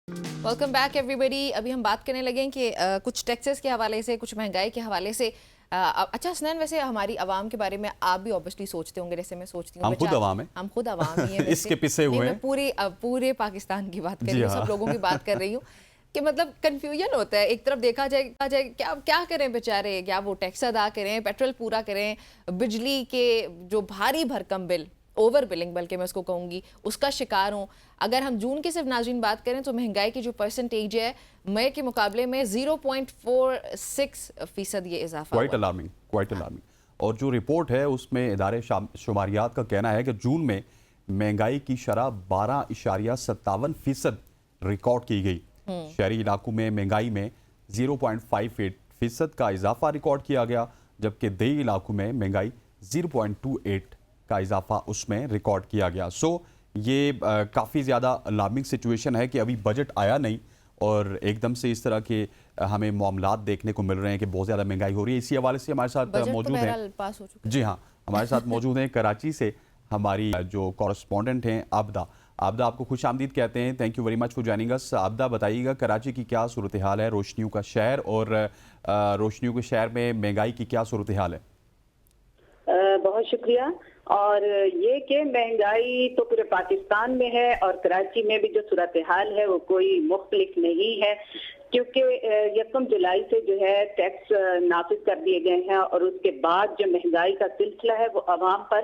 Welcome back everybody. अभी हम बात करने लगे हैं कि कुछ टैक्सेस के हवाले से, कुछ महंगाई के हवाले से। अच्छा हसनैन, वैसे हमारी आवाम के बारे में आप भी ऑब्वियसली सोचते होंगे, जैसे मैं सोचती हूँ। हम खुद आवाम हैं। हम खुद आवाम ही हैं वैसे। इसके पिसे हुए हैं। मैं पूरे पाकिस्तान की बात कर रही हूँ, हाँ। सब लोगों की बात कर रही हूँ कि मतलब कंफ्यूजन होता है। एक तरफ देखा जाए क्या क्या करें बेचारे, क्या वो टैक्स अदा करें, पेट्रोल पूरा करें, बिजली के जो भारी भरकम बिल, ओवर बिलिंग बल्कि मैं उसको कहूँगी, उसका शिकार हूँ। अगर हम जून की सिर्फ नाज़रीन बात करें तो महंगाई की जो परसेंटेज है मई के मुकाबले में 0.46% ये इजाफा हुआ। Quite alarming. और जो रिपोर्ट है उसमें इदारे शुमारियात का कहना है कि जून में महंगाई की शरह 12.57% रिकॉर्ड की गई। शहरी इलाकों में महंगाई में 0.58% का इजाफा रिकॉर्ड किया गया, जबकि देही इलाकों में महंगाई 0.28 का इजाफा उसमें रिकॉर्ड किया गया। ये काफ़ी ज़्यादा अलार्मिंग सिचुएशन है कि अभी बजट आया नहीं और एकदम से इस तरह के हमें मामलात देखने को मिल रहे हैं कि बहुत ज़्यादा महंगाई हो रही है। इसी हवाले से हमारे साथ मौजूद हैं, पास हो चुका। जी हाँ, हमारे साथ मौजूद हैं कराची से हमारी जो कॉरेस्पॉन्डेंट हैं आबदा। आपको खुश आमदीद कहते हैं। Thank you very much for joining us. आबदा, बताइएगा कराची की क्या सूरत हाल है, रोशनियों का शहर, और रोशनियों के शहर में महंगाई की क्या सूरत हाल है? बहुत शुक्रिया। और ये कि महंगाई तो पूरे पाकिस्तान में है और कराची में भी जो सूरत हाल है वो कोई मुख्तलिफ नहीं है, क्योंकि 1 जुलाई से जो है टैक्स नाफिज कर दिए गए हैं और उसके बाद जो महंगाई का सिलसिला है वो अवाम पर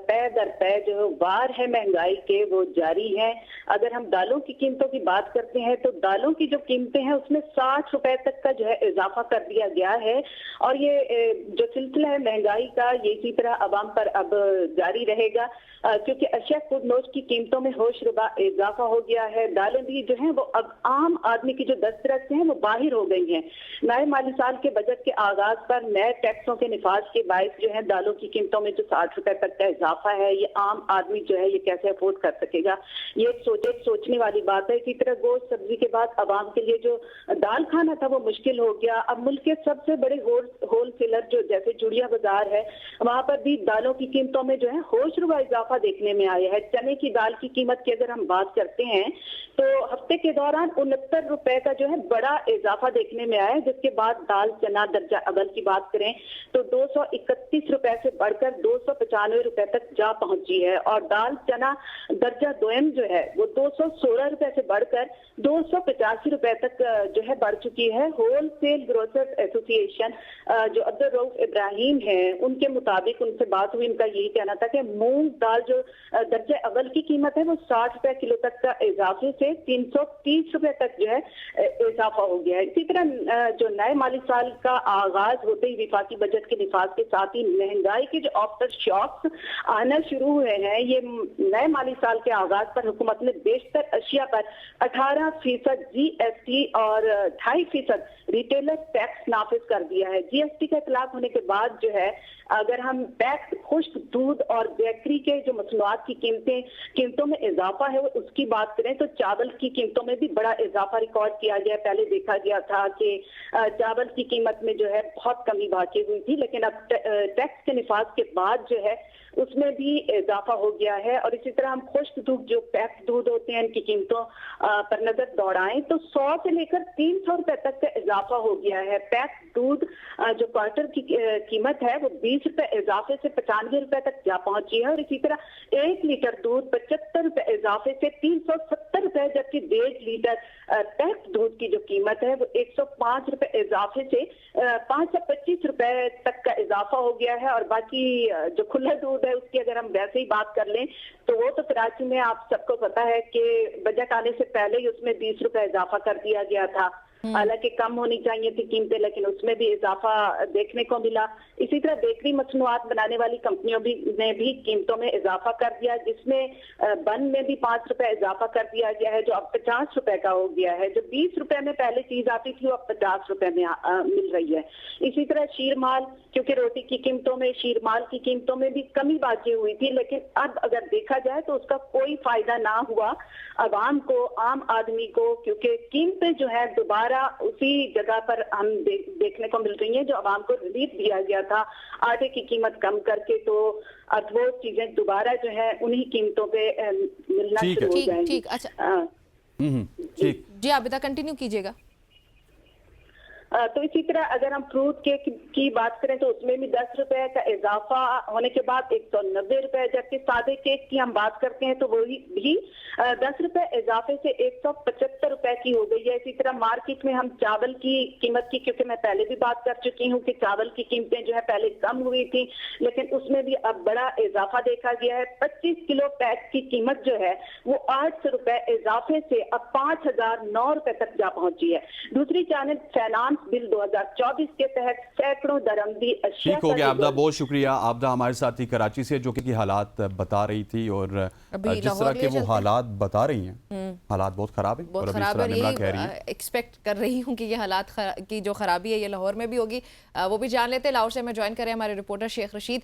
पै दर पै जो वार है महंगाई के वो जारी है। अगर हम दालों की कीमतों की बात करते हैं तो दालों की जो कीमतें हैं उसमें 60 रुपए तक का जो है इजाफा कर दिया गया है और ये जो सिलसिला है महंगाई का ये इसी तरह अवाम पर अब जारी रहेगा, क्योंकि अशिया फूड नोश की कीमतों में होशरुबा इजाफा हो गया है। दालें भी जो है वो अब आम आदमी की जो दस्तरस है वो बाहिर हो गई हैं। नए माली साल के बजट के आगाज पर नए टैक्सों के निफाज के बायस जो है दालों की कीमतों में जो 60 रुपए तक का इजाफा है ये आम आदमी जो है ये कैसे अफोर्ड कर सकेगा, ये सोचने वाली बात है। इसी तरह गोश्त सब्जी के बाद अवाम के लिए जो दाल खाना था वो मुश्किल हो गया। अब मुल्क के सबसे बड़े होल सेलर जो जैसे चूड़िया बाजार है वहां पर भी दालों की कीमतों में जो है होशरुबा इजाफा देखने में आया है। चने की दाल की कीमत की अगर हम बात करते हैं तो हफ्ते के दौरान 69 रुपए का जो है बड़ा इजाफा देखने में आया है, जिसके बाद दाल चना दर्जा अव्वल की बात करें तो 231 रुपए से बढ़कर 295 रुपए तक जा पहुंची है और दाल चना दर्जा दोयम जो है वो 216 रुपए से बढ़कर 285 रुपए तक जो है बढ़ चुकी है। होल सेल ग्रोसर्स एसोसिएशन जो अब्दुल रऊफ इब्राहिम है उनके मुताबिक, उनसे बात हुई, उनका यही कहना था कि मूंग दाल जो दर्जे अव्वल की कीमत है वो 60 रुपए किलो तक का इजाफे से 330 रुपए तक जो है इजाफा हो गया है। इसी तरह जो नए माली साल का आगाज होते ही विफाकी बजट के निफाज के साथ ही महंगाई के जो आफ्टर शॉक्स आना शुरू हुए हैं, ये नए माली साल के आगाज पर हुकूमत ने बेशतर अशिया पर 18% GST और 2.5% रिटेलर टैक्स नाफिज कर दिया है। GST का इतलाक होने के बाद जो है अगर हम टैक्स, खुश्क दूध और बेकरी के जो मसनूआत की कीमतों में इजाफा है उसकी बात करें तो चावल की कीमतों में भी बड़ा इजाफा रिकॉर्ड किया गया। पहले देखा गया था कि चावल की कीमत में जो है बहुत कमी बाकी हुई थी, लेकिन अब टैक्स के निफाज के बाद जो है उसमें भी इजाफा हो गया है। और इसी तरह हम खुश्क दूध जो पैक्ड दूध होते हैं इनकी कीमतों पर नजर दौड़ाएं तो 100 से लेकर 300 रुपए तक का इजाफा हो गया है। पैक्ड दूध जो क्वार्टर की कीमत है वो 20 रुपए इजाफे से 95 रुपए तक जा पहुंची है और इसी तरह 1 लीटर दूध 75 रुपए इजाफे से 370 रुपए, जबकि 1.5 लीटर पैक्ड दूध की जो कीमत है वो 105 रुपए इजाफे से 525 रुपए तक का इजाफा हो गया है। और बाकी जो खुला दूध है उसकी अगर हम वैसे ही बात कर लें तो वो तो कराची में आप सबको पता है कि बजट आने से पहले ही उसमें 20 रुपए इजाफा कर दिया गया था। हालांकि कम होनी चाहिए थी कीमतें, लेकिन उसमें भी इजाफा देखने को मिला। इसी तरह बेकरी मसनूआत बनाने वाली कंपनियों ने भी कीमतों में इजाफा कर दिया, जिसमें बन में भी 5 रुपए इजाफा कर दिया गया है जो अब 50 रुपए का हो गया है। जो 20 रुपए में पहले चीज आती थी वो अब 50 रुपए में मिल रही है। इसी तरह शीरमाल, क्योंकि रोटी की कीमतों में शीरमाल की कीमतों में भी कमी बाकी हुई थी, लेकिन अब अगर देखा जाए तो उसका कोई फायदा ना हुआ अवाम को, आम आदमी को, क्योंकि कीमतें जो है दोबारा उसी जगह पर हम देखने को मिल रही हैं जो अवाम को रिलीफ दिया गया था आटे की कीमत कम करके, तो अब वो चीजें दोबारा जो है उन्हीं कीमतों पे मिलना शुरू हो जाएंगी। ठीक, अच्छा ठीक। जी आबिदा कंटिन्यू कीजिएगा। तो इसी तरह अगर हम फ्रूट केक की बात करें तो उसमें भी 10 रुपए का इजाफा होने के बाद 190 रुपए, जबकि सादे केक की हम बात करते हैं तो वही भी 10 रुपए इजाफे से 175 रुपए की हो गई है। इसी तरह मार्केट में हम चावल की कीमत की, क्योंकि मैं पहले भी बात कर चुकी हूँ कि चावल की कीमतें जो है पहले कम हुई थी, लेकिन उसमें भी अब बड़ा इजाफा देखा गया है। 25 किलो पैक की कीमत जो है वो 800 रुपए इजाफे से अब 5009 रुपए तक जा पहुंची है। दूसरी जानब फाइनेंस बिल 2024 के तहत सैकड़ों दरमदी अशिया ठीक हो गया आबदा, बहुत शुक्रिया। आबदा हमारे साथ थी कराची से, जो कि हालात बता रही थी और अभी जिस तरह के वो हालात बता रही हैं, हालात बहुत खराब है। बहुत खराब है। यही एक्सपेक्ट कर रही हूँ कि ये हालात की जो खराबी है ये लाहौर में भी होगी। वो भी जान लेते हैं। लाहौर से हमें ज्वाइन करें हमारे रिपोर्टर शेख रशीद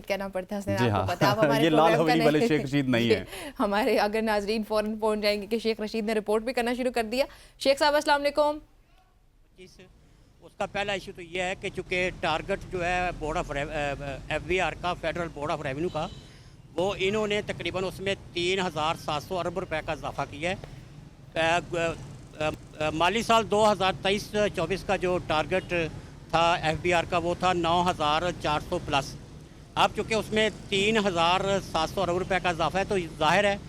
कहना पड़ता है, जी हाँ, पता है आप हमारे ये लाल हवेली वाले शेख रशीद नहीं है। हमारे अगर नाजरीन फौरन पहुंच जाएंगे कि शेख रशीद ने रिपोर्ट भी करना शुरू कर दिया। शेख साहब अस्सलाम वालेकुम। उसका पहला इशू तो ये है कि चूँकि टारगेट जो है बोर्ड ऑफ FBR का, फेडरल बोर्ड ऑफ रेवेन्यू का, वो इन्होंने तकरीबन उसमें 3700 अरब रुपए का इजाफा किया है। माली साल 2023-24 का जो टारगेट था FBR का वो था 9400 प्लस। अब चूँकि उसमें 3700 अरब रुपए का इजाफा है तो जाहिर है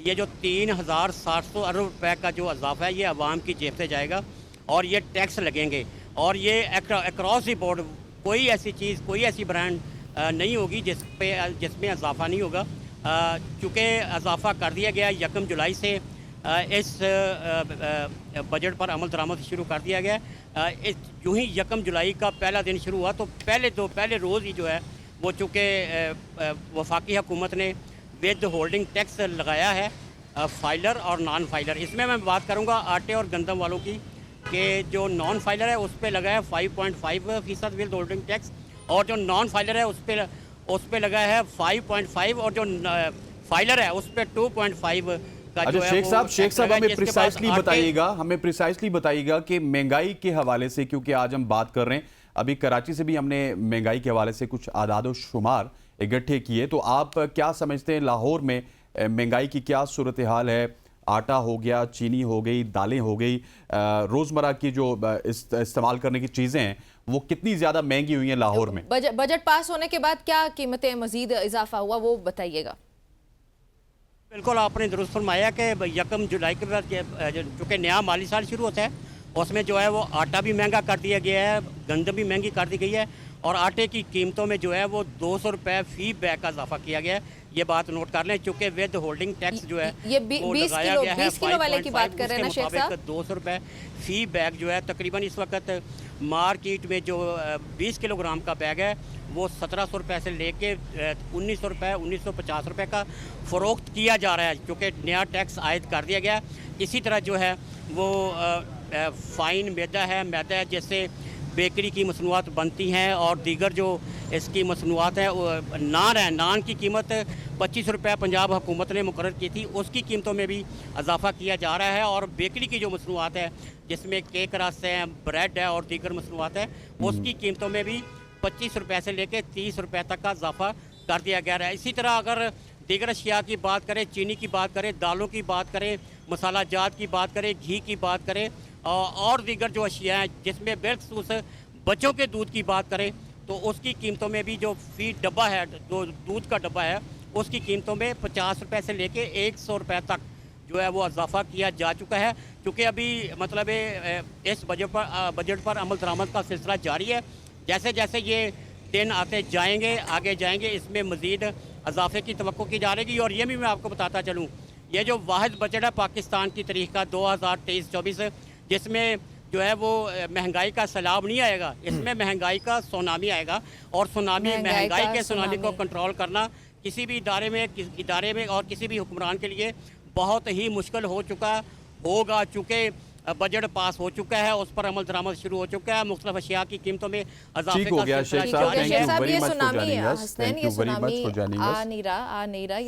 ये जो 3700 अरब रुपए का जो इजाफा है ये अवाम की जेब से जाएगा और ये टैक्स लगेंगे और ये अक्रॉस द बोर्ड कोई ऐसी चीज़, कोई ऐसी ब्रांड नहीं होगी जिसमें इजाफा नहीं होगा। चूँकि इजाफा कर दिया गया 1 जुलाई से इस बजट पर अमल दरामद शुरू कर दिया गया। यूँ ही 1 जुलाई का पहला दिन शुरू हुआ तो पहले रोज़ ही जो है वो चूँकि वफाकी हुकूमत ने विद होल्डिंग टैक्स लगाया है फाइलर और नॉन फाइलर। इसमें मैं बात करूँगा आटे और गंदम वालों की कि जो नॉन फाइलर है उस पर लगा है 5.5% विद होल्डिंग टैक्स और जो नॉन फाइलर है उस पर लगा है 5.5 और जो फाइलर है उस पर 2.5 का जो है। शेख साहब हमें प्रिसाइसली बताइएगा कि महंगाई के हवाले से, क्योंकि आज हम बात कर रहे हैं, अभी कराची से भी हमने महंगाई के हवाले से कुछ आदाद शुमार इकट्ठे किए, तो आप क्या समझते हैं लाहौर में महंगाई की क्या सूरत हाल है? आटा हो गया, चीनी हो गई, दालें हो गई, रोज़मर्रा की जो इस्तेमाल करने की चीज़ें हैं वो कितनी ज़्यादा महंगी हुई हैं लाहौर में? बजट पास होने के बाद क्या कीमतें मजीद इजाफा हुआ वो बताइएगा। बिल्कुल आपने दुरुस्त फरमाया कि 1 जुलाई के बाद चूँकि नया माली साल शुरू होता है उसमें जो है वो आटा भी महंगा कर दिया गया है, गंदम भी महंगी कर दी गई है और आटे की कीमतों में जो है वो 200 रुपये फी बैग का इजाफा किया गया है। ये बात नोट कर लें, चूँकि विद होल्डिंग टैक्स जो है ये वो लगाया गया है 20 किलो वाले की बात कर रहे हैं ना शेख साहब? 200 रुपये फी बैग जो है तकरीबन इस वक्त मार्केट में जो 20 किलोग्राम का बैग है वो 1700 रुपये से लेके 1900 रुपये 1950 रुपये का फ़रोख्त किया जा रहा है, क्योंकि नया टैक्स आयद कर दिया गया। इसी तरह जो है वो फ़ाइन मैदा है जैसे बेकरी की मसनूआत बनती हैं और दीगर जो इसकी मसनूआत है। नान की कीमत 25 रुपये पंजाब हुकूमत ने मुकर्रर की थी, उसकी कीमतों में भी इजाफा किया जा रहा है और बेकरी की जो मसनूआत है जिसमें केक रस है, ब्रेड है और दीगर मसनूआत है उसकी कीमतों में भी 25 रुपये से लेकर 30 रुपये तक का इजाफा कर दिया गया है। इसी तरह अगर दीगर अशिया की बात करें, चीनी की बात करें, दालों की बात करें, मसाला जात की बात करें, घी की बात करें और दीगर जो अशिया हैं जिसमें बिलखसूस बच्चों के दूध की बात करें तो उसकी कीमतों में भी जो फीड डब्बा है, जो दूध का डब्बा है, उसकी कीमतों में 50 रुपये से लेके 100 रुपये तक जो है वो इजाफा किया जा चुका है। क्योंकि अभी मतलब इस बजट पर अमल दरामद का सिलसिला जारी है। जैसे जैसे ये दिन आते जाएंगे, आगे जाएंगे, इसमें मज़ीद इजाफे की तवक्को की जा रही। और ये भी मैं आपको बताता चलूँ, ये जो वाहिद बजट है पाकिस्तान की तारीख का 2023-24 जिसमें जो है वो महंगाई का सैलाब नहीं आएगा, इसमें महंगाई का सुनामी आएगा और महंगाई के सुनामी को कंट्रोल करना किसी भी इदारे में और किसी भी हुक्मरान के लिए बहुत ही मुश्किल होगा। चूँकि बजट पास हो चुका है, उस पर अमल दरामद शुरू हो चुका है, मुख्तलिफ अशिया की कीमतों में इजाफे का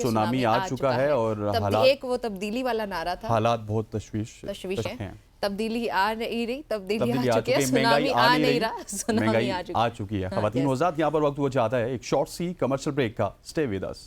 सुनामी आ चुका है और एक वो तब्दीली वाला नारा था, हालात बहुत तशवीश है। तब्दीली आ नहीं रही, तब्दीली आ चुकी है, सुनामी आ नहीं रहा, सुनामी आ चुकी है। खवातीन हज़रात, यहाँ पर वक्त वो चाहता है एक शॉर्ट सी कमर्शियल ब्रेक का। Stay with us.